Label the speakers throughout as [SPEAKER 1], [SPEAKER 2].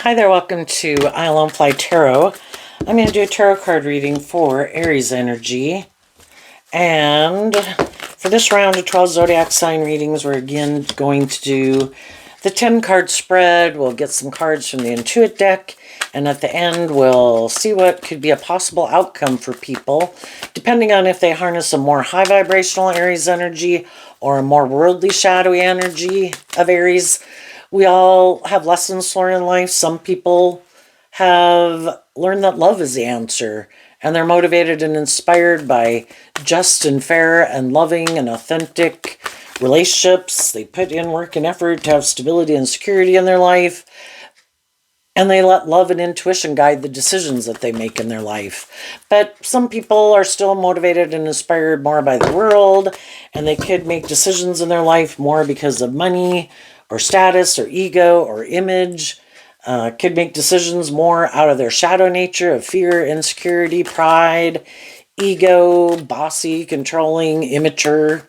[SPEAKER 1] Hi there, welcome to Fly Tarot. I'm going to do a tarot card reading for Aries energy. And for this round of 12 zodiac sign readings, we're again going to do the 10 card spread. We'll get some cards from the Intuit deck. And at the end, we'll see what could be a possible outcome for people, depending on if they harness a more high vibrational Aries energy or a more worldly, shadowy energy of Aries. We all have lessons to learn in life. Some people have learned that love is the answer, and they're motivated and inspired by just and fair and loving and authentic relationships. They put in work and effort to have stability and security in their life, and they let love and intuition guide the decisions that they make in their life. But some people are still motivated and inspired more by the world, and they could make decisions in their life more because of money or status or ego or image. Could make decisions more out of their shadow nature of fear, insecurity, pride, ego, bossy, controlling, immature.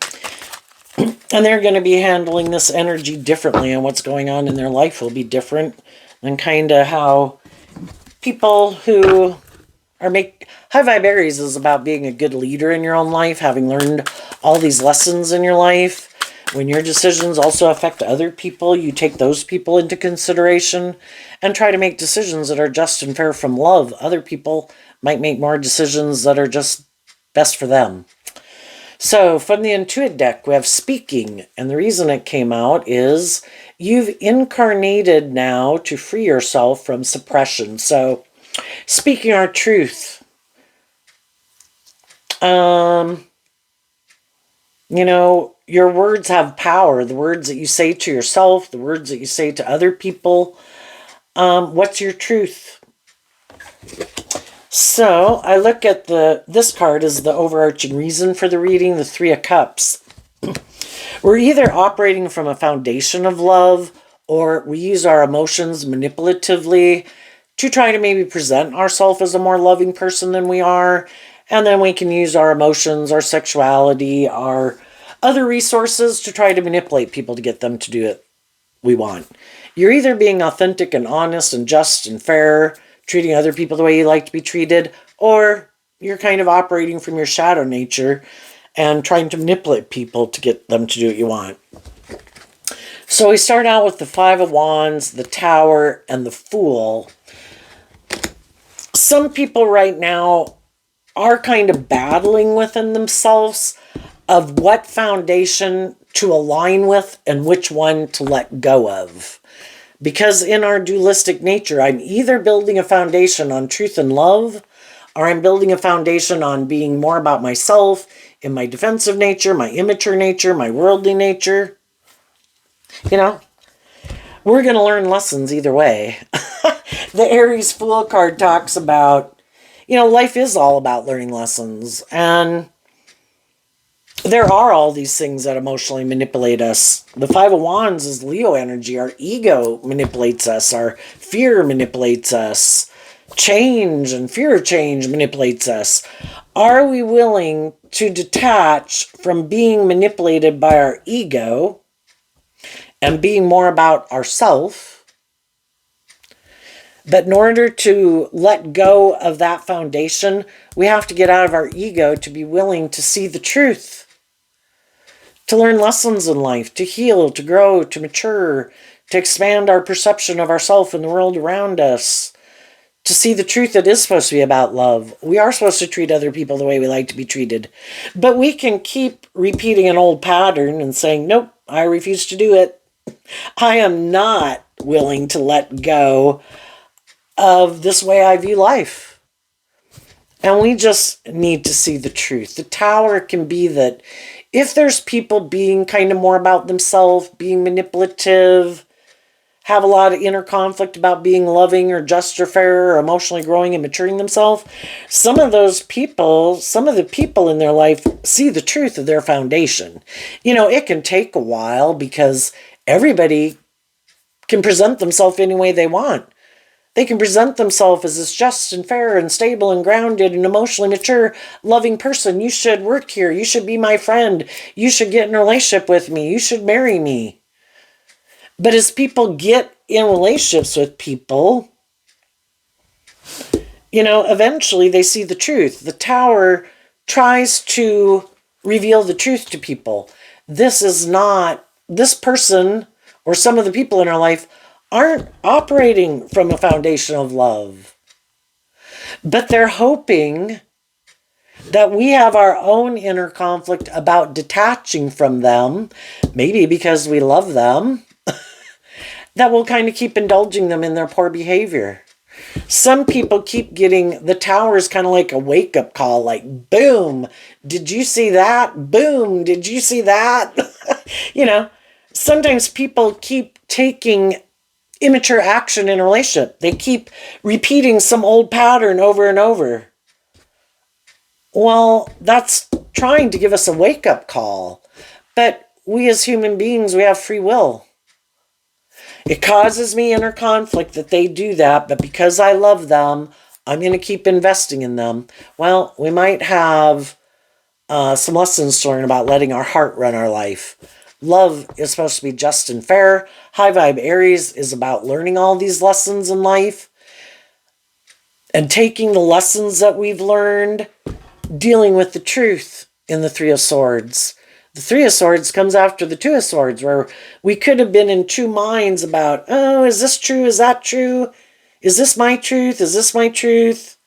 [SPEAKER 1] And they're going to be handling this energy differently, and what's going on in their life will be different than kind of how people who are high vibe Aries is about being a good leader in your own life, having learned all these lessons in your life. When your decisions also affect other people, you take those people into consideration and try to make decisions that are just and fair from love. Other people might make more decisions that are just best for them. So from the Intuit deck, we have speaking, and the reason it came out is you've incarnated now to free yourself from suppression. So speaking our truth. Your words have power. The words that you say to yourself, the words that you say to other people. What's your truth? So I look at this card as the overarching reason for the reading, the Three of Cups. We're either operating from a foundation of love, or we use our emotions manipulatively to try to maybe present ourselves as a more loving person than we are. And then we can use our emotions, our sexuality, our other resources to try to manipulate people to get them to do it we want. You're either being authentic and honest and just and fair, treating other people the way you like to be treated, or you're kind of operating from your shadow nature and trying to manipulate people to get them to do what you want. So we start out with the Five of Wands, the Tower, and the Fool. Some people right now are kind of battling within themselves of what foundation to align with and which one to let go of. Because in our dualistic nature, I'm either building a foundation on truth and love, or I'm building a foundation on being more about myself in my defensive nature, my immature nature, my worldly nature. We're going to learn lessons either way. The Aries Fool card talks about, life is all about learning lessons. And there are all these things that emotionally manipulate us. The Five of Wands is Leo energy. Our ego manipulates us. Our fear manipulates us. Change and fear of change manipulates us. Are we willing to detach from being manipulated by our ego and being more about ourself? But in order to let go of that foundation, we have to get out of our ego to be willing to see the truth, to learn lessons in life, to heal, to grow, to mature, to expand our perception of ourselves and the world around us, to see the truth that is supposed to be about love. We are supposed to treat other people the way we like to be treated. But we can keep repeating an old pattern and saying, nope, I refuse to do it. I am not willing to let go of this way I view life. And we just need to see the truth. The Tower can be that if there's people being kind of more about themselves, being manipulative, have a lot of inner conflict about being loving or just or fair or emotionally growing and maturing themselves, some of the people in their life see the truth of their foundation. It can take a while because everybody can present themselves any way they want. They can present themselves as this just and fair and stable and grounded and emotionally mature, loving person. You should work here. You should be my friend. You should get in a relationship with me. You should marry me. But as people get in relationships with people, Eventually they see the truth. The tower tries to reveal the truth to people. This person or some of the people in our life aren't operating from a foundation of love, but they're hoping that we have our own inner conflict about detaching from them, maybe because we love them, that will kind of keep indulging them in their poor behavior. Some people keep getting the towers kind of like a wake-up call, like, boom, did you see that? Boom, did you see that? you know, Sometimes people keep taking immature action in a relationship. They keep repeating some old pattern over and over. Well, that's trying to give us a wake-up call. But we as human beings, we have free will. It causes me inner conflict that they do that, but because I love them, I'm going to keep investing in them. Well, we might have some lessons to learn about letting our heart run our life. Love is supposed to be just and fair. High Vibe Aries is about learning all these lessons in life and taking the lessons that we've learned, dealing with the truth in the Three of Swords. The Three of Swords comes after the Two of Swords, where we could have been in two minds about, oh, is this true? Is that true? Is this my truth? Is this my truth?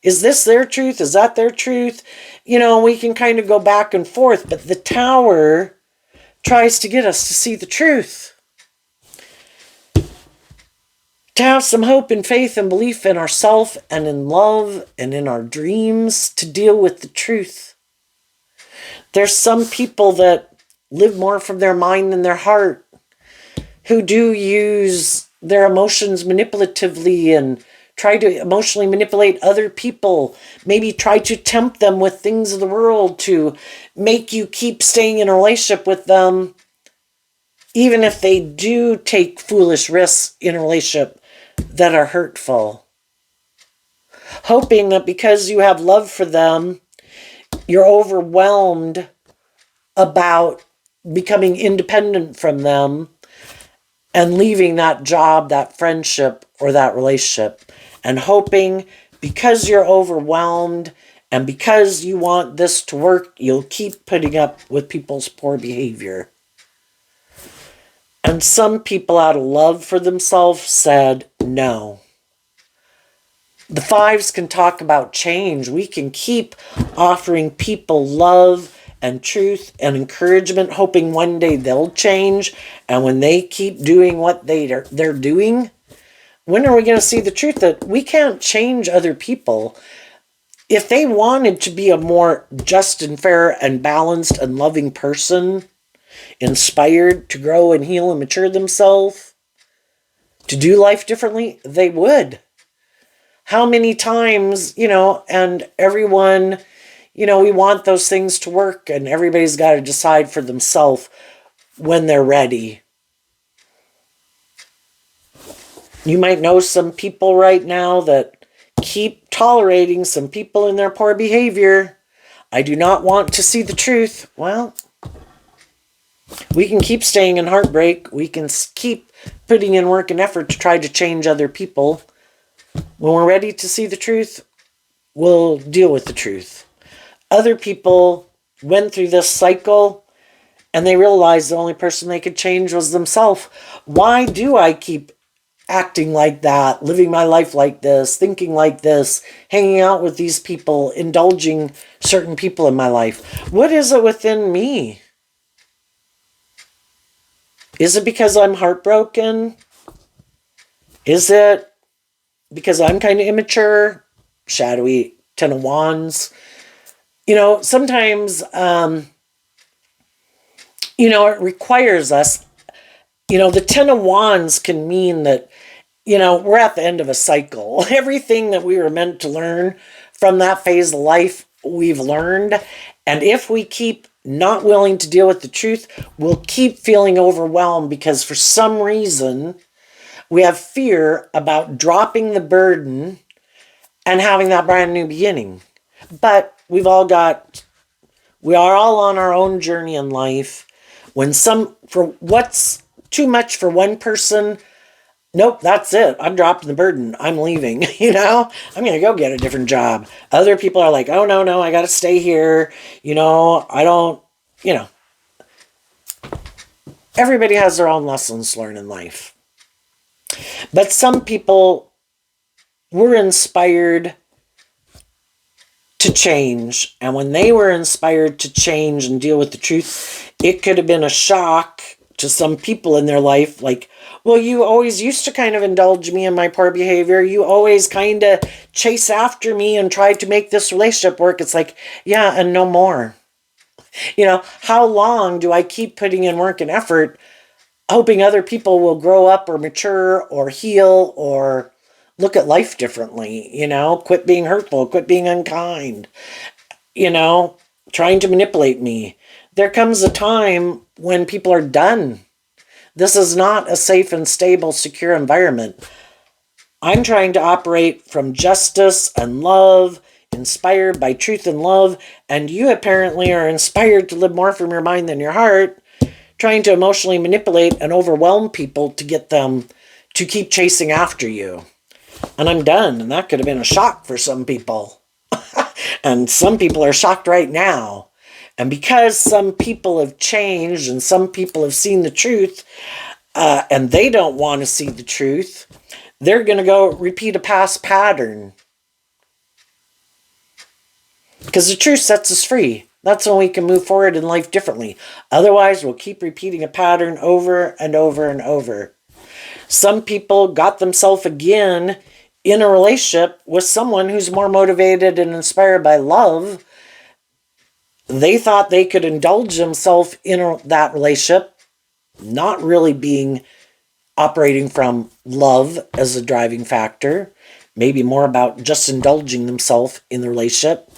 [SPEAKER 1] Is this their truth? Is that their truth? We can kind of go back and forth, but the Tower tries to get us to see the truth. To have some hope and faith and belief in ourselves and in love and in our dreams, to deal with the truth. There's some people that live more from their mind than their heart, who do use their emotions manipulatively and try to emotionally manipulate other people, maybe try to tempt them with things of the world to make you keep staying in a relationship with them, even if they do take foolish risks in a relationship that are hurtful. Hoping that because you have love for them, you're overwhelmed about becoming independent from them and leaving that job, that friendship, or that relationship. And hoping because you're overwhelmed and because you want this to work, you'll keep putting up with people's poor behavior. And some people, out of love for themselves, said no. The fives can talk about change. We can keep offering people love and truth and encouragement, hoping one day they'll change. And when they keep doing what they're doing, when are we going to see the truth that we can't change other people? If they wanted to be a more just and fair and balanced and loving person, inspired to grow and heal and mature themselves, to do life differently, they would. How many times, and everyone, we want those things to work, and everybody's got to decide for themselves when they're ready. You might know some people right now that keep tolerating some people in their poor behavior. I do not want to see the truth. Well, we can keep staying in heartbreak. We can keep putting in work and effort to try to change other people. When we're ready to see the truth, we'll deal with the truth. Other people went through this cycle and they realized the only person they could change was themselves. Why do I keep acting like that, living my life like this, thinking like this, hanging out with these people, indulging certain people in my life? What is it within me? Is it because I'm heartbroken? Is it because I'm kind of immature? Shadowy Ten of Wands. Sometimes, it requires us, the Ten of Wands can mean that, we're at the end of a cycle. Everything that we were meant to learn from that phase of life, we've learned. And if we keep not willing to deal with the truth, we'll keep feeling overwhelmed because for some reason we have fear about dropping the burden and having that brand new beginning. But we are all on our own journey in life. For what's too much for one person, nope, that's it. I'm dropping the burden. I'm leaving. I'm going to go get a different job. Other people are like, oh, no, no, I got to stay here. I don't, you know, everybody has their own lessons learned in life. But some people were inspired to change. And when they were inspired to change and deal with the truth, it could have been a shock to some people in their life. Like, well, you always used to kind of indulge me in my poor behavior. You always kind of chase after me and try to make this relationship work. It's like, yeah, and no more. How long do I keep putting in work and effort, hoping other people will grow up or mature or heal or look at life differently, quit being hurtful, quit being unkind, trying to manipulate me. There comes a time when people are done. This is not a safe and stable, secure environment. I'm trying to operate from justice and love, inspired by truth and love, and you apparently are inspired to live more from your mind than your heart, trying to emotionally manipulate and overwhelm people to get them to keep chasing after you. And I'm done. And that could have been a shock for some people. And some people are shocked right now. And because some people have changed and some people have seen the truth, and they don't want to see the truth, they're going to go repeat a past pattern. Because the truth sets us free. That's when we can move forward in life differently. Otherwise, we'll keep repeating a pattern over and over and over. Some people got themselves again in a relationship with someone who's more motivated and inspired by love. They thought they could indulge themselves in that relationship, not really being operating from love as a driving factor, maybe more about just indulging themselves in the relationship.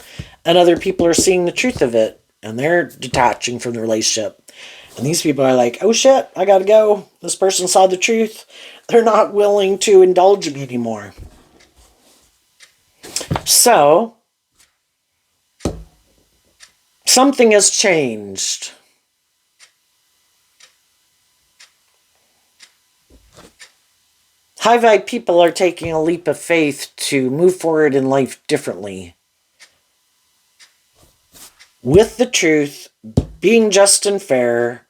[SPEAKER 1] And other people are seeing the truth of it, and they're detaching from the relationship. And these people are like, oh shit, I gotta go. This person saw the truth. They're not willing to indulge me anymore. So, something has changed. High vibe people are taking a leap of faith to move forward in life differently. With the truth, being just and fair,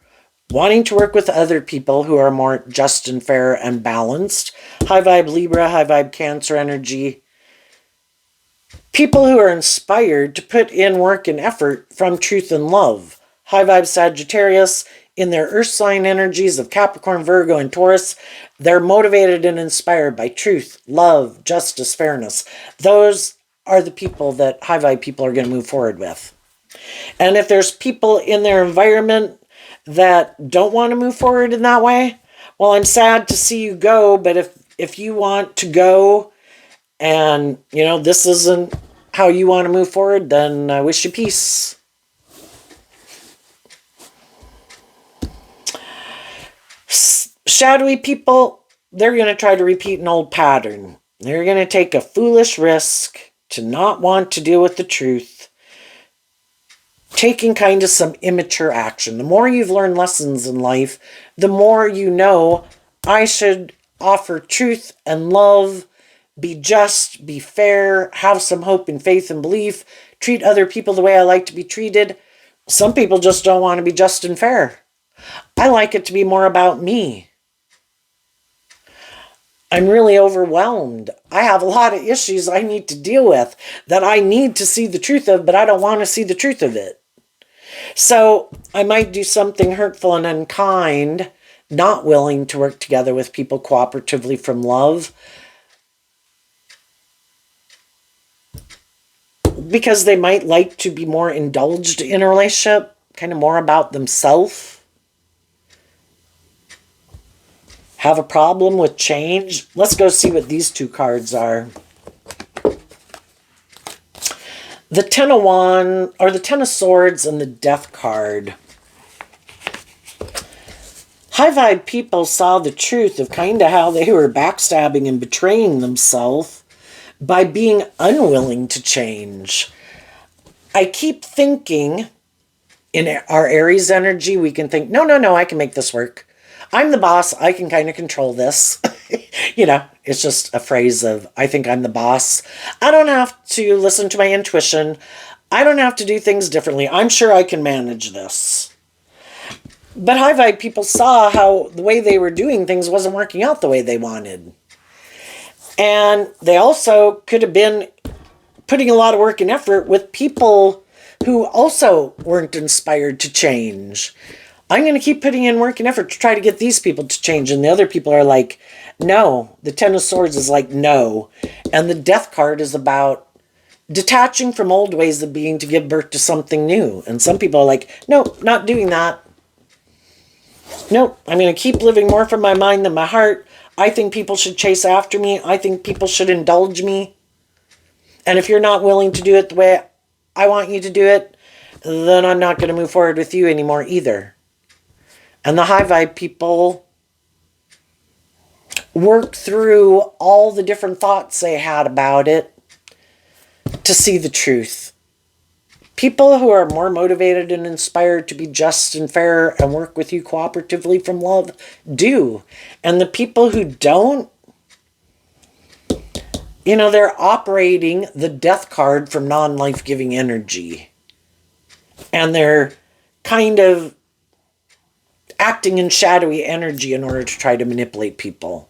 [SPEAKER 1] wanting to work with other people who are more just and fair and balanced. High vibe Libra, high vibe Cancer energy. People who are inspired to put in work and effort from truth and love. High vibe Sagittarius, in their earth sign energies of Capricorn, Virgo, and Taurus, they're motivated and inspired by truth, love, justice, fairness. Those are the people that high vibe people are going to move forward with. And if there's people in their environment that don't want to move forward in that way, well, I'm sad to see you go, but if you want to go and, this isn't how you want to move forward, then I wish you peace. Shadowy people, they're going to try to repeat an old pattern. They're going to take a foolish risk to not want to deal with the truth, taking kind of some immature action. The more you've learned lessons in life, the more you know I should offer truth and love, be just, be fair, have some hope and faith and belief, treat other people the way I like to be treated. Some people just don't want to be just and fair. I like it to be more about me. I'm really overwhelmed. I have a lot of issues I need to deal with that I need to see the truth of, but I don't want to see the truth of it. So I might do something hurtful and unkind, not willing to work together with people cooperatively from love, because they might like to be more indulged in a relationship, kind of more about themselves. Have a problem with change? Let's go see what these two cards are. The Ten of Wands, or the Ten of Swords, and the Death card. High vibe people saw the truth of kind of how they were backstabbing and betraying themselves by being unwilling to change. I keep thinking, in our Aries energy, we can think, no, I can make this work. I'm the boss. I can kind of control this. You know, it's just a phrase of, I think I'm the boss. I don't have to listen to my intuition. I don't have to do things differently. I'm sure I can manage this. But high vibe people saw how the way they were doing things wasn't working out the way they wanted. And they also could have been putting a lot of work and effort with people who also weren't inspired to change. I'm going to keep putting in work and effort to try to get these people to change. And the other people are like, no. The Ten of Swords is like, no. And the Death card is about detaching from old ways of being to give birth to something new. And some people are like, no, not doing that. Nope, I'm going to keep living more from my mind than my heart. I think people should chase after me. I think people should indulge me. And if you're not willing to do it the way I want you to do it, then I'm not going to move forward with you anymore either. And the high vibe people worked through all the different thoughts they had about it to see the truth. People who are more motivated and inspired to be just and fair and work with you cooperatively from love do. And the people who don't, you know, they're operating the Death card from non-life-giving energy. And they're kind of acting in shadowy energy in order to try to manipulate people.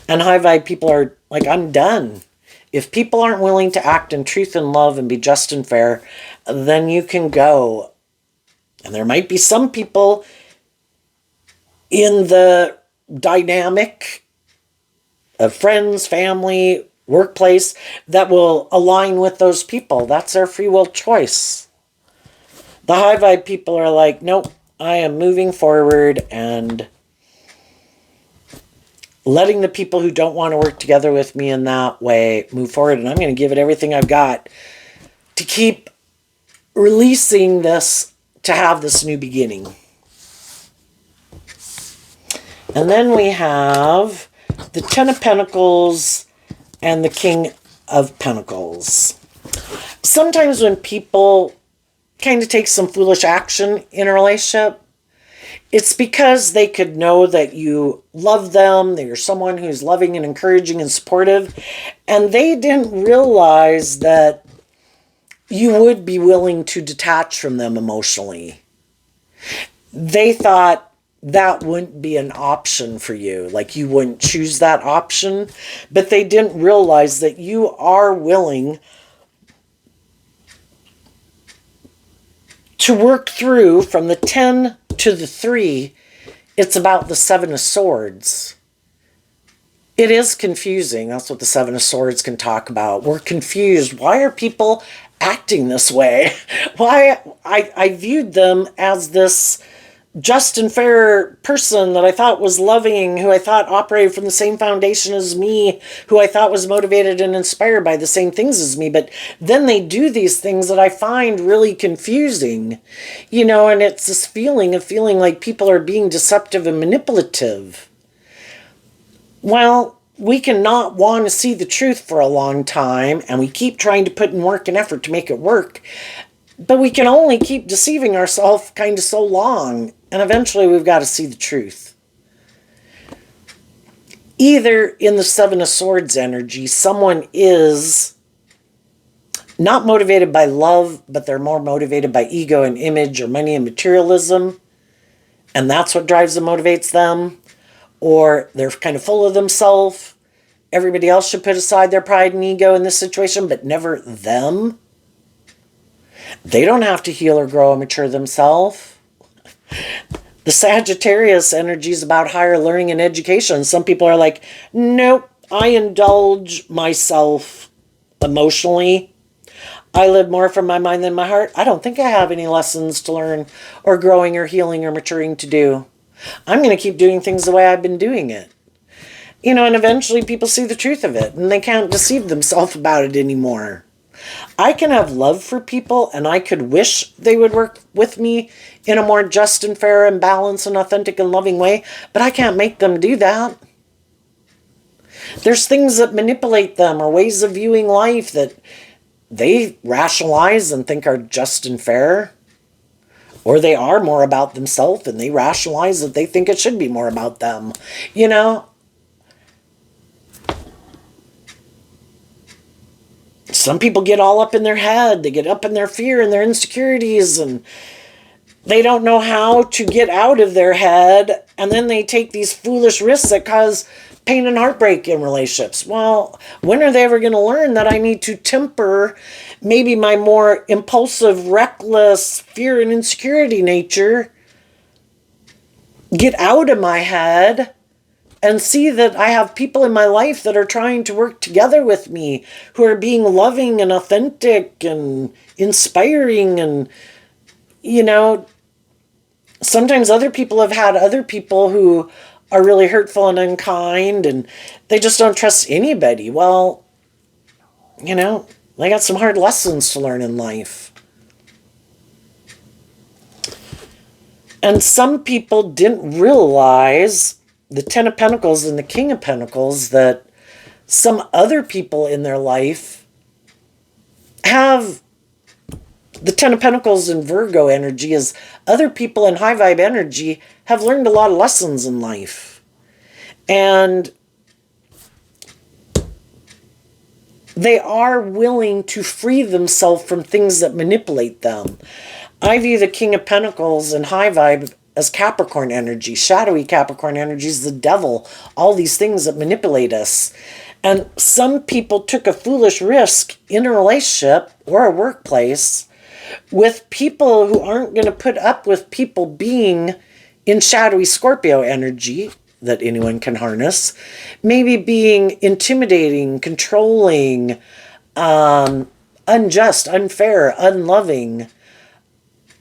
[SPEAKER 1] And high vibe people are like, I'm done. If people aren't willing to act in truth and love and be just and fair, then you can go. And there might be some people in the dynamic of friends, family, workplace that will align with those people. That's their free will choice. The high vibe people are like, nope, I am moving forward and letting the people who don't want to work together with me in that way move forward. And I'm going to give it everything I've got to keep releasing this, to have this new beginning. And then we have the Ten of Pentacles and the King of Pentacles. Sometimes when people kind of take some foolish action in a relationship, it's because they could know that you love them, that you're someone who's loving and encouraging and supportive, and they didn't realize that you would be willing to detach from them emotionally. They thought that wouldn't be an option for you, like you wouldn't choose that option, but they didn't realize that you are willing to work through from the 10 to the 3. It's about the 7 of Swords. It is confusing. That's what the 7 of Swords can talk about. We're confused. Why are people acting this way? Why? I viewed them as this just and fair person that I thought was loving, who I thought operated from the same foundation as me, who I thought was motivated and inspired by the same things as me. But then they do these things that I find really confusing, you know, and it's this feeling of feeling like people are being deceptive and manipulative. Well, we cannot want to see the truth for a long time, and we keep trying to put in work and effort to make it work. But we can only keep deceiving ourselves kind of so long, and eventually we've got to see the truth. Either in the 7 of Swords energy, someone is not motivated by love, but they're more motivated by ego and image or money and materialism, and that's what drives and motivates them. Or they're kind of full of themselves. Everybody else should put aside their pride and ego in this situation, but never them. They don't have to heal or grow and mature themselves. The Sagittarius energy is about higher learning and education. Some people are like, nope, I indulge myself emotionally. I live more from my mind than my heart. I don't think I have any lessons to learn or growing or healing or maturing to do. I'm going to keep doing things the way I've been doing it. You know, and eventually people see the truth of it and they can't deceive themselves about it anymore. I can have love for people and I could wish they would work with me in a more just and fair and balanced and authentic and loving way, but I can't make them do that. There's things that manipulate them or ways of viewing life that they rationalize and think are just and fair. Or they are more about themselves and they rationalize that they think it should be more about them. You know, some people get all up in their head. They get up in their fear and their insecurities, and they don't know how to get out of their head. And then they take these foolish risks that cause pain and heartbreak in relationships. Well, when are they ever going to learn that I need to temper maybe my more impulsive, reckless, fear and insecurity nature, get out of my head, and see that I have people in my life that are trying to work together with me, who are being loving and authentic and inspiring. And, you know, sometimes other people have had other people who are really hurtful and unkind, and they just don't trust anybody. Well, you know, they got some hard lessons to learn in life. And some people didn't realize, the Ten of Pentacles and the King of Pentacles, that some other people in their life have the Ten of Pentacles in Virgo energy, as other people in high vibe energy have learned a lot of lessons in life. And they are willing to free themselves from things that manipulate them. I view the King of Pentacles in high vibe as Capricorn energy. Shadowy Capricorn energy is the devil. All these things that manipulate us. And some people took a foolish risk in a relationship or a workplace with people who aren't going to put up with people being in shadowy Scorpio energy that anyone can harness. Maybe being intimidating, controlling, unjust, unfair, unloving,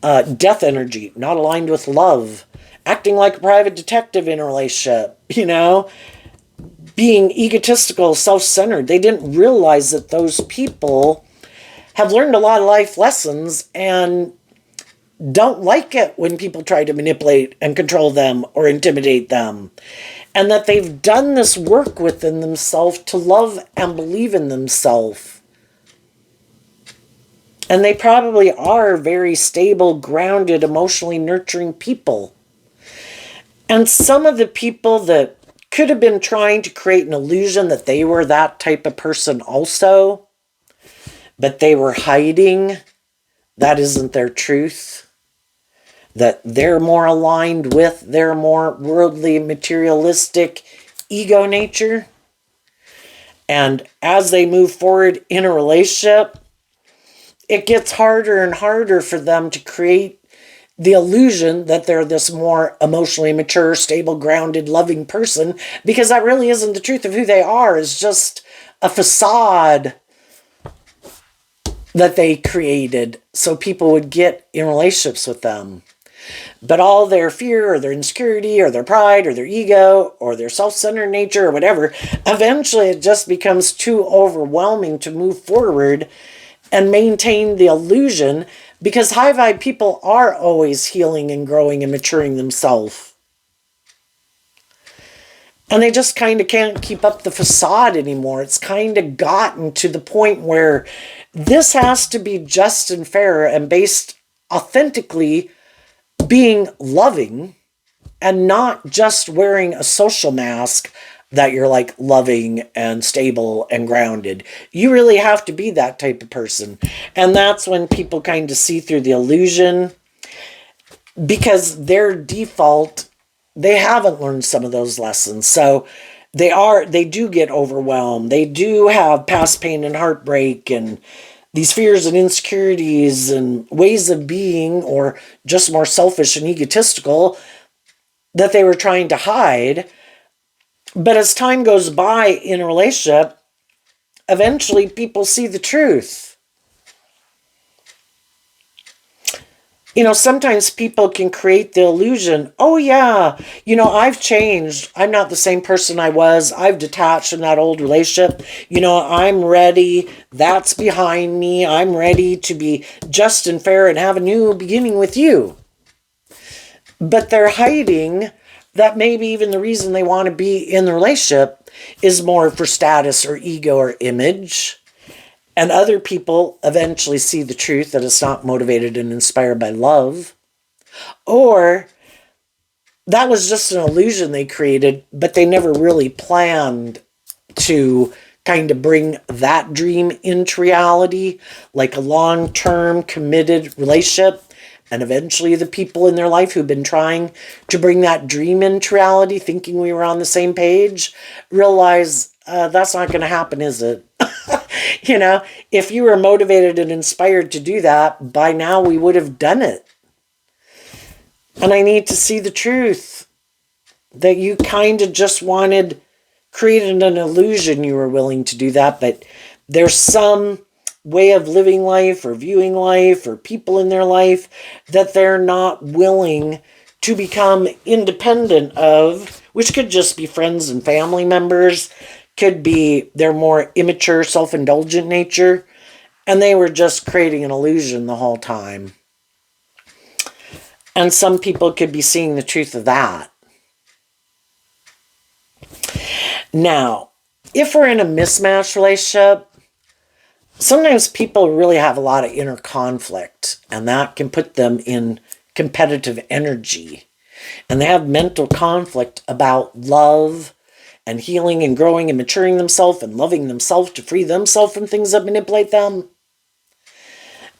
[SPEAKER 1] death energy, not aligned with love, acting like a private detective in a relationship, you know, being egotistical, self-centered. They didn't realize that those people have learned a lot of life lessons and don't like it when people try to manipulate and control them or intimidate them. And that they've done this work within themselves to love and believe in themselves. And they probably are very stable, grounded, emotionally nurturing people. And some of the people that could have been trying to create an illusion that they were that type of person also, but they were hiding, that isn't their truth, that they're more aligned with their more worldly, materialistic ego nature. And as they move forward in a relationship, it gets harder and harder for them to create the illusion that they're this more emotionally mature, stable, grounded, loving person, because that really isn't the truth of who they are. It's just a facade that they created so people would get in relationships with them. But all their fear or their insecurity or their pride or their ego or their self-centered nature or whatever, eventually it just becomes too overwhelming to move forward and maintain the illusion, because high vibe people are always healing and growing and maturing themselves. And they just kind of can't keep up the facade anymore. It's kind of gotten to the point where this has to be just and fair and based authentically being loving, and not just wearing a social mask that you're like loving and stable and grounded. You really have to be that type of person. And that's when people kind of see through the illusion, because their default, they haven't learned some of those lessons. So they do get overwhelmed. They do have past pain and heartbreak and these fears and insecurities and ways of being, or just more selfish and egotistical, that they were trying to hide. But as time goes by in a relationship, eventually people see the truth. You know, sometimes people can create the illusion, oh yeah, you know, I've changed. I'm not the same person I was. I've detached from that old relationship. You know, I'm ready. That's behind me. I'm ready to be just and fair and have a new beginning with you. But they're hiding that maybe even the reason they want to be in the relationship is more for status or ego or image. And other people eventually see the truth that it's not motivated and inspired by love. Or that was just an illusion they created, but they never really planned to kind of bring that dream into reality, like a long-term committed relationship. And eventually the people in their life who've been trying to bring that dream into reality, thinking we were on the same page, realize that's not going to happen, is it? You know, if you were motivated and inspired to do that, by now we would have done it. And I need to see the truth that you kind of just created an illusion you were willing to do that, but there's some way of living life or viewing life or people in their life that they're not willing to become independent of, which could just be friends and family members, could be their more immature, self-indulgent nature, and they were just creating an illusion the whole time. And some people could be seeing the truth of that. Now, if we're in a mismatched relationship, sometimes people really have a lot of inner conflict, and that can put them in competitive energy. And they have mental conflict about love and healing and growing and maturing themselves and loving themselves to free themselves from things that manipulate them.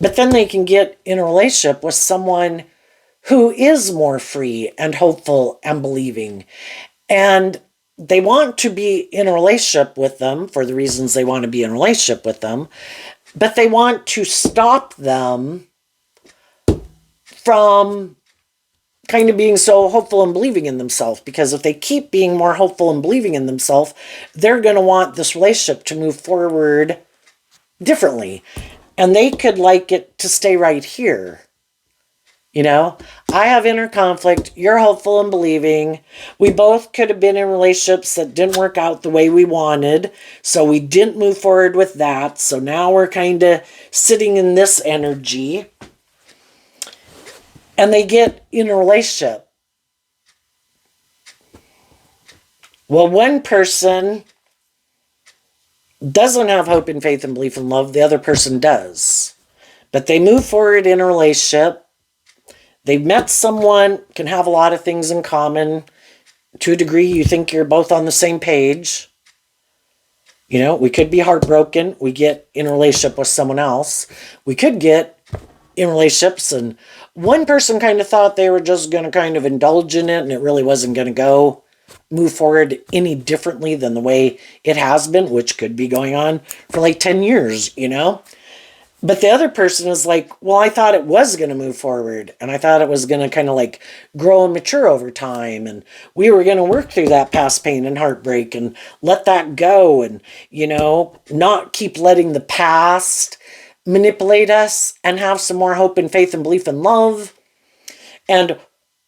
[SPEAKER 1] But then they can get in a relationship with someone who is more free and hopeful and believing. And they want to be in a relationship with them for the reasons they want to be in a relationship with them, but they want to stop them from kind of being so hopeful and believing in themselves, because if they keep being more hopeful and believing in themselves, they're going to want this relationship to move forward differently. And they could like it to stay right here. You know, I have inner conflict. You're hopeful and believing. We both could have been in relationships that didn't work out the way we wanted. So we didn't move forward with that. So now we're kind of sitting in this energy. And they get in a relationship. Well, one person doesn't have hope and faith and belief in love. The other person does. But they move forward in a relationship. They've met someone, can have a lot of things in common. To a degree, you think you're both on the same page. You know, we could be heartbroken. We get in a relationship with someone else. We could get in relationships and one person kind of thought they were just going to kind of indulge in it and it really wasn't going to move forward any differently than the way it has been, which could be going on for like 10 years, you know? But the other person is like, well, I thought it was going to move forward. And I thought it was going to kind of like grow and mature over time. And we were going to work through that past pain and heartbreak and let that go. And, you know, not keep letting the past manipulate us and have some more hope and faith and belief and love. And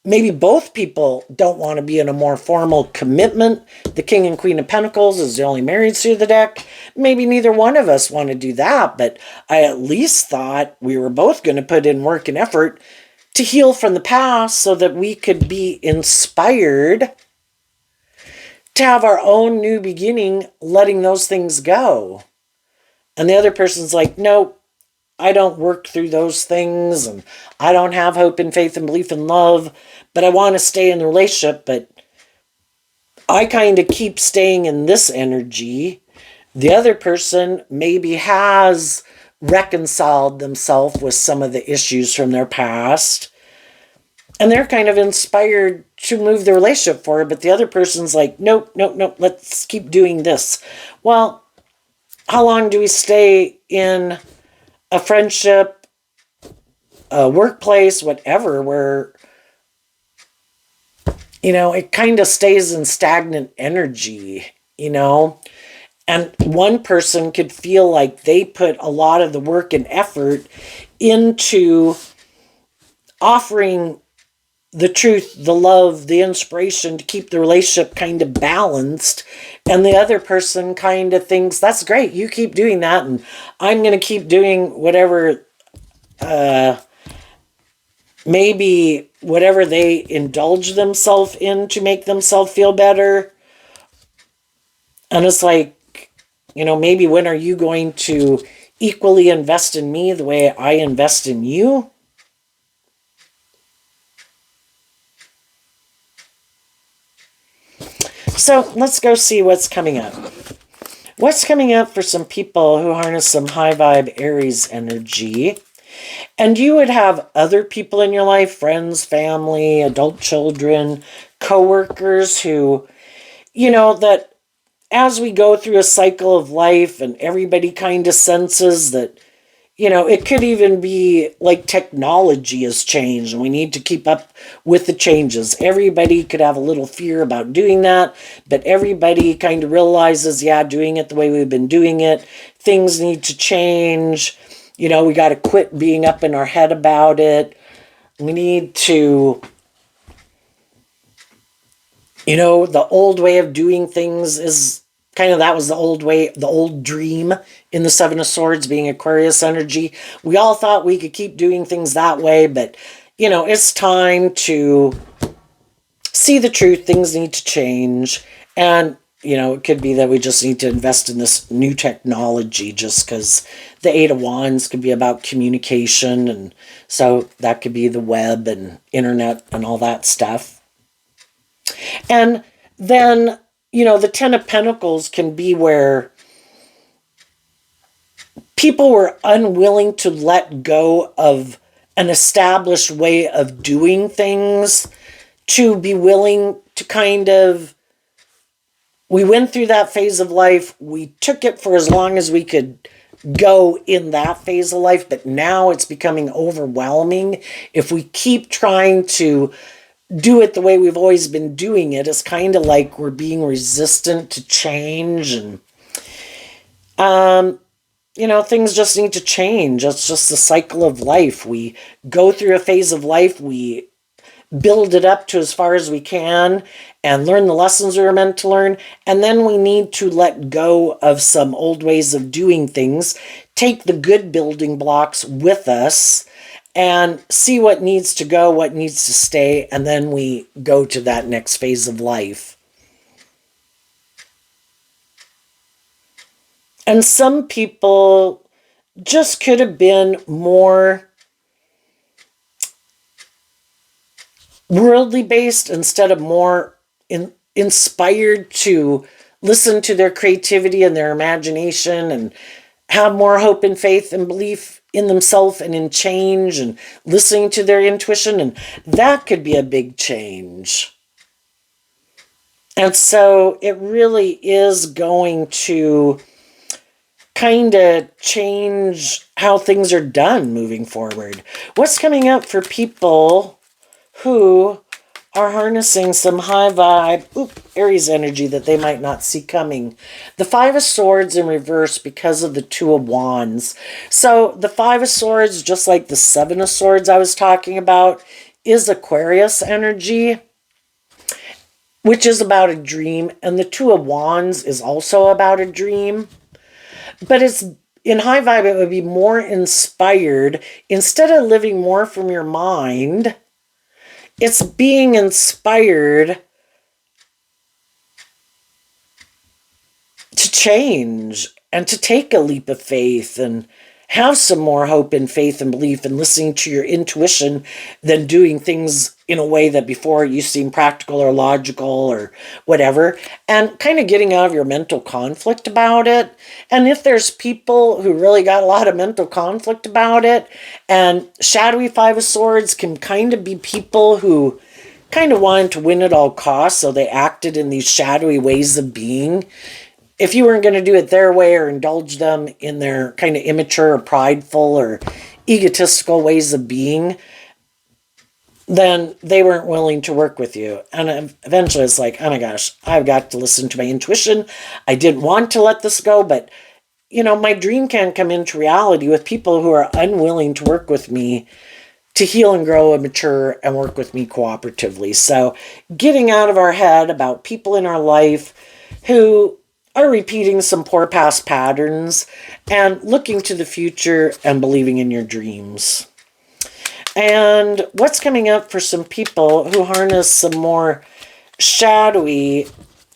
[SPEAKER 1] maybe both people don't want to be in a more formal commitment. The King and Queen of Pentacles is the only marrieds through the deck. Maybe neither one of us want to do that, but I at least thought we were both going to put in work and effort to heal from the past so that we could be inspired to have our own new beginning, letting those things go. And the other person's like, nope, I don't work through those things, and I don't have hope and faith and belief in love, but I want to stay in the relationship, but I kind of keep staying in this energy. The other person maybe has reconciled themselves with some of the issues from their past, and they're kind of inspired to move the relationship forward, but the other person's like, nope, nope, nope, let's keep doing this. Well, how long do we stay in a friendship, a workplace, whatever, where, you know, it kind of stays in stagnant energy, you know? And one person could feel like they put a lot of the work and effort into offering the truth, the love, the inspiration to keep the relationship kind of balanced. And the other person kind of thinks, that's great, you keep doing that, and I'm going to keep doing whatever, maybe whatever they indulge themselves in to make themselves feel better. And it's like, you know, maybe when are you going to equally invest in me the way I invest in you? So let's go see what's coming up. What's coming up for some people who harness some high vibe Aries energy? And you would have other people in your life, friends, family, adult children, coworkers who, that as we go through a cycle of life and everybody kind of senses that, it could even be like technology has changed and we need to keep up with the changes. Everybody could have a little fear about doing that, but everybody kind of realizes, yeah, doing it the way we've been doing it, things need to change. We got to quit being up in our head about it. We need to, the old way of doing things is kind of, that was the old way, the old dream in the Seven of Swords being Aquarius energy. We all thought we could keep doing things that way, but, it's time to see the truth. Things need to change. And, it could be that we just need to invest in this new technology just because the Eight of Wands could be about communication. And so that could be the web and internet and all that stuff. And then, the Ten of Pentacles can be where people were unwilling to let go of an established way of doing things to be willing to kind of, we went through that phase of life, we took it for as long as we could go in that phase of life, but now it's becoming overwhelming. If we keep trying to do it the way we've always been doing it, it's kind of like we're being resistant to change. And things just need to change. It's just the cycle of life. We go through a phase of life, we build it up to as far as we can and learn the lessons we were meant to learn, and then we need to let go of some old ways of doing things, take the good building blocks with us, and see what needs to go, what needs to stay, and then we go to that next phase of life. And some people just could have been more worldly based instead of more inspired to listen to their creativity and their imagination and have more hope and faith and belief in themselves and in change and listening to their intuition. And that could be a big change. And so it really is going to kind of change how things are done moving forward. What's coming up for people who are harnessing some high vibe, Aries energy that they might not see coming? The Five of Swords in reverse because of the Two of Wands. So the Five of Swords, just like the Seven of Swords I was talking about, is Aquarius energy, which is about a dream. And the Two of Wands is also about a dream. But it's in high vibe, it would be more inspired. Instead of living more from your mind, it's being inspired to change and to take a leap of faith and have some more hope and faith and belief and listening to your intuition than doing things in a way that before you seem practical or logical or whatever, and kind of getting out of your mental conflict about it. And if there's people who really got a lot of mental conflict about it, and shadowy Five of Swords can kind of be people who kind of wanted to win at all costs, so they acted in these shadowy ways of being. If you weren't going to do it their way or indulge them in their kind of immature or prideful or egotistical ways of being, then they weren't willing to work with you. And eventually it's like, oh my gosh, I've got to listen to my intuition. I didn't want to let this go, but my dream can't come into reality with people who are unwilling to work with me to heal and grow and mature and work with me cooperatively. So getting out of our head about people in our life who are repeating some poor past patterns and looking to the future and believing in your dreams. And what's coming up for some people who harness some more shadowy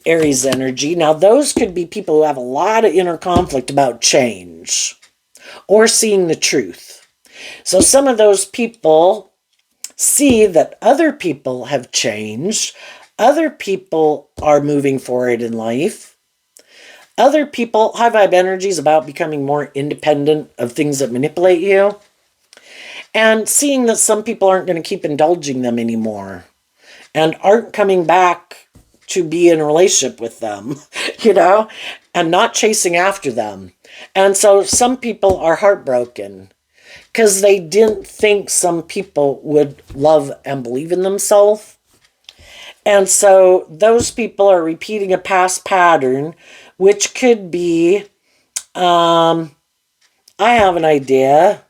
[SPEAKER 1] Aries energy? Now, those could be people who have a lot of inner conflict about change or seeing the truth. So some of those people see that other people have changed, other people are moving forward in life, Other people, high vibe energy is about becoming more independent of things that manipulate you and seeing that some people aren't going to keep indulging them anymore and aren't coming back to be in a relationship with them, you know, and not chasing after them. And so some people are heartbroken because they didn't think some people would love and believe in themselves. And so those people are repeating a past pattern, which could be I have an idea.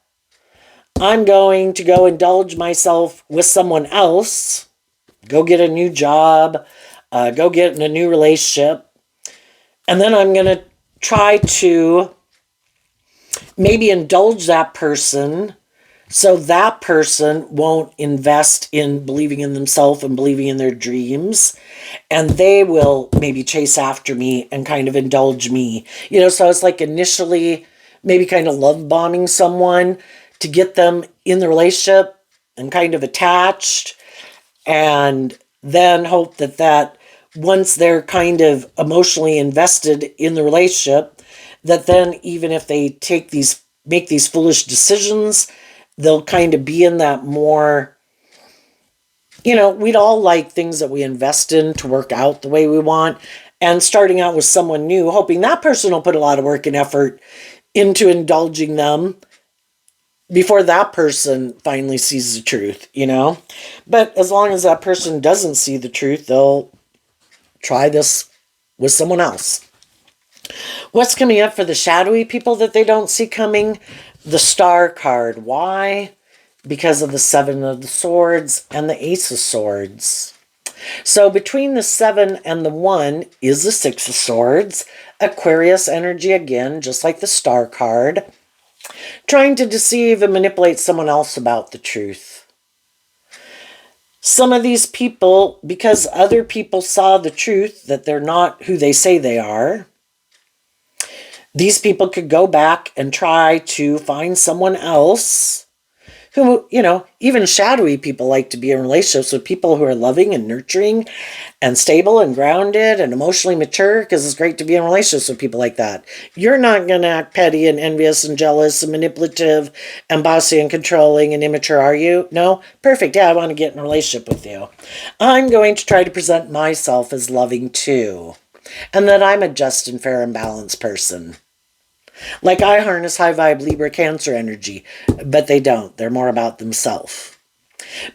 [SPEAKER 1] I'm going to go indulge myself with someone else, go get a new job, go get in a new relationship, and then I'm going to try to maybe indulge that person so that person won't invest in believing in themselves and believing in their dreams. And they will maybe chase after me and kind of indulge me. You know, so it's like initially maybe kind of love bombing someone to get them in the relationship and kind of attached. And then hope that once they're kind of emotionally invested in the relationship, that then even if they make these foolish decisions, they'll kind of be in that more, you know, we'd all like things that we invest in to work out the way we want. And starting out with someone new, hoping that person will put a lot of work and effort into indulging them before that person finally sees the truth, you know? But as long as that person doesn't see the truth, they'll try this with someone else. What's coming up for the shadowy people that they don't see coming? The Star card. Why? Because of the Seven of the Swords and the Ace of Swords. So between the 7 and the 1 is the 6 of Swords. Aquarius energy again, just like the Star card. Trying to deceive and manipulate someone else about the truth. Some of these people, because other people saw the truth, that they're not who they say they are, these people could go back and try to find someone else who, you know, even shadowy people like to be in relationships with people who are loving and nurturing and stable and grounded and emotionally mature, because it's great to be in relationships with people like that. You're not going to act petty and envious and jealous and manipulative and bossy and controlling and immature, are you? No? Perfect. Yeah, I want to get in a relationship with you. I'm going to try to present myself as loving too, and that I'm a just and fair and balanced person. Like I harness high vibe Libra Cancer energy, but they don't. They're more about themselves.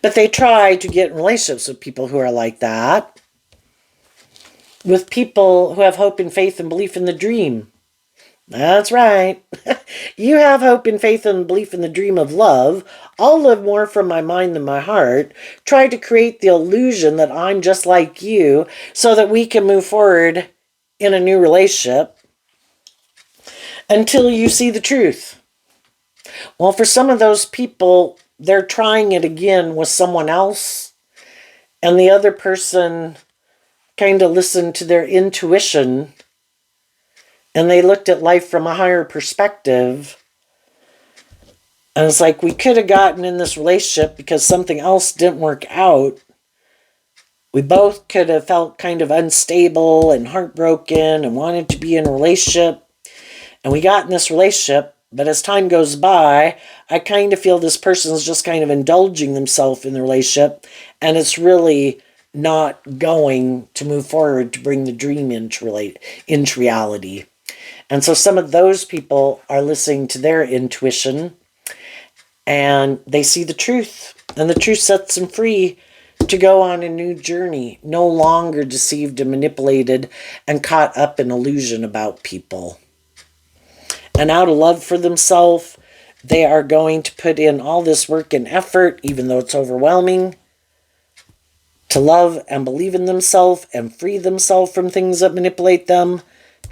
[SPEAKER 1] But they try to get in relationships with people who are like that, with people who have hope and faith and belief in the dream. That's right. You have hope and faith and belief in the dream of love. I'll live more from my mind than my heart. Try to create the illusion that I'm just like you so that we can move forward in a new relationship until you see the truth. Well, for some of those people, they're trying it again with someone else, and the other person kind of listened to their intuition and they looked at life from a higher perspective. And it's like, we could have gotten in this relationship because something else didn't work out. We both could have felt kind of unstable and heartbroken and wanted to be in a relationship. And we got in this relationship, but as time goes by, I kind of feel this person's just kind of indulging themselves in the relationship, and it's really not going to move forward to bring the dream into reality. And so some of those people are listening to their intuition, and they see the truth, and the truth sets them free to go on a new journey, no longer deceived and manipulated and caught up in illusion about people. And out of love for themselves, they are going to put in all this work and effort, even though it's overwhelming, to love and believe in themselves and free themselves from things that manipulate them,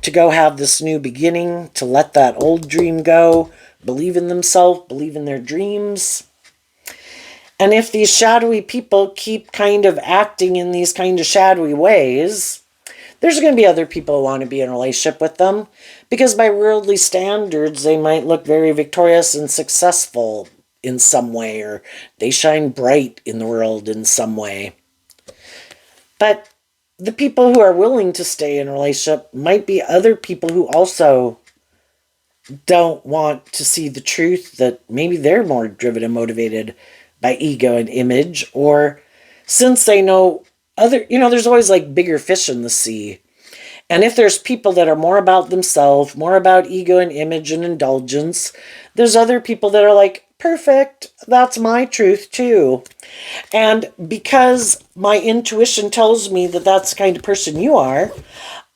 [SPEAKER 1] to go have this new beginning, to let that old dream go, believe in themselves, believe in their dreams. And if these shadowy people keep kind of acting in these kind of shadowy ways, there's going to be other people who want to be in a relationship with them, because by worldly standards, they might look very victorious and successful in some way, or they shine bright in the world in some way. But the people who are willing to stay in a relationship might be other people who also don't want to see the truth, that maybe they're more driven and motivated by ego and image, or since they know other, there's always like bigger fish in the sea. And if there's people that are more about themselves, more about ego and image and indulgence, there's other people that are like, perfect, that's my truth too. And because my intuition tells me that that's the kind of person you are,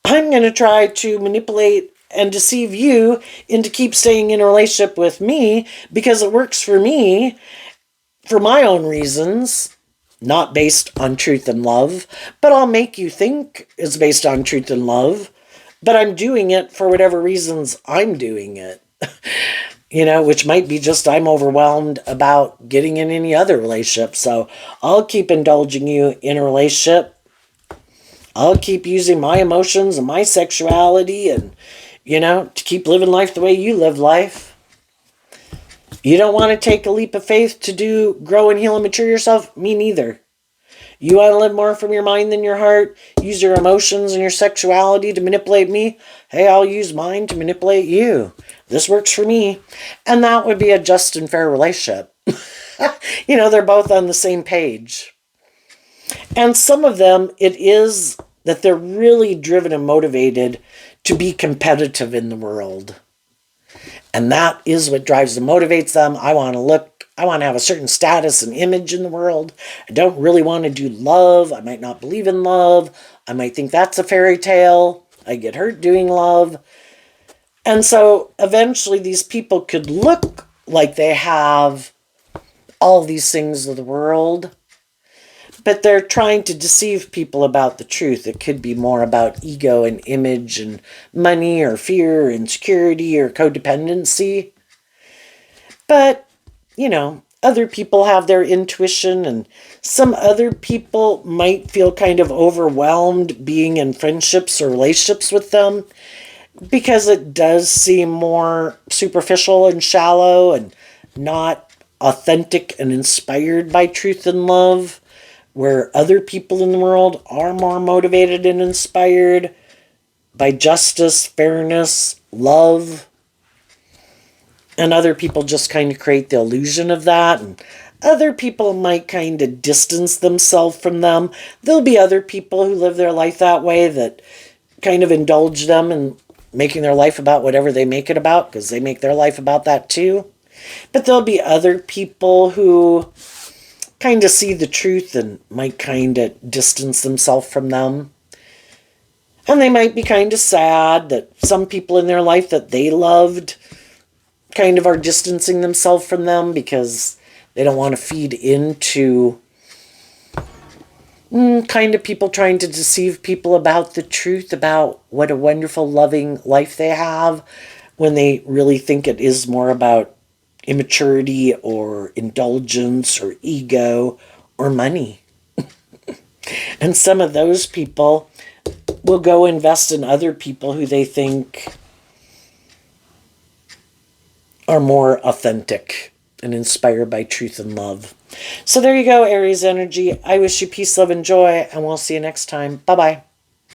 [SPEAKER 1] I'm going to try to manipulate and deceive you into keep staying in a relationship with me because it works for me for my own reasons, not based on truth and love, but I'll make you think it's based on truth and love, but I'm doing it for whatever reasons I'm doing it. Which might be just I'm overwhelmed about getting in any other relationship. So I'll keep indulging you in a relationship. I'll keep using my emotions and my sexuality and, to keep living life the way you live life. You don't want to take a leap of faith to grow and heal and mature yourself? Me neither. You want to live more from your mind than your heart? Use your emotions and your sexuality to manipulate me? Hey, I'll use mine to manipulate you. This works for me. And that would be a just and fair relationship. They're both on the same page. And some of them, it is that they're really driven and motivated to be competitive in the world. And that is what drives them, motivates them. I want to have a certain status and image in the world. I don't really want to do love. I might not believe in love. I might think that's a fairy tale. I get hurt doing love. And so eventually these people could look like they have all these things of the world, but they're trying to deceive people about the truth. It could be more about ego and image and money or fear or insecurity or codependency. But, other people have their intuition, and some other people might feel kind of overwhelmed being in friendships or relationships with them because it does seem more superficial and shallow and not authentic and inspired by truth and love, where other people in the world are more motivated and inspired by justice, fairness, love. And other people just kind of create the illusion of that. And other people might kind of distance themselves from them. There'll be other people who live their life that way that kind of indulge them in making their life about whatever they make it about, because they make their life about that too. But there'll be other people who kind of see the truth and might kind of distance themselves from them. And they might be kind of sad that some people in their life that they loved kind of are distancing themselves from them because they don't want to feed into kind of people trying to deceive people about the truth about what a wonderful, loving life they have, when they really think it is more about immaturity or indulgence or ego or money. And some of those people will go invest in other people who they think are more authentic and inspired by truth and love. So there you go, Aries energy. I wish you peace, love, and joy, and we'll see you next time. Bye-bye.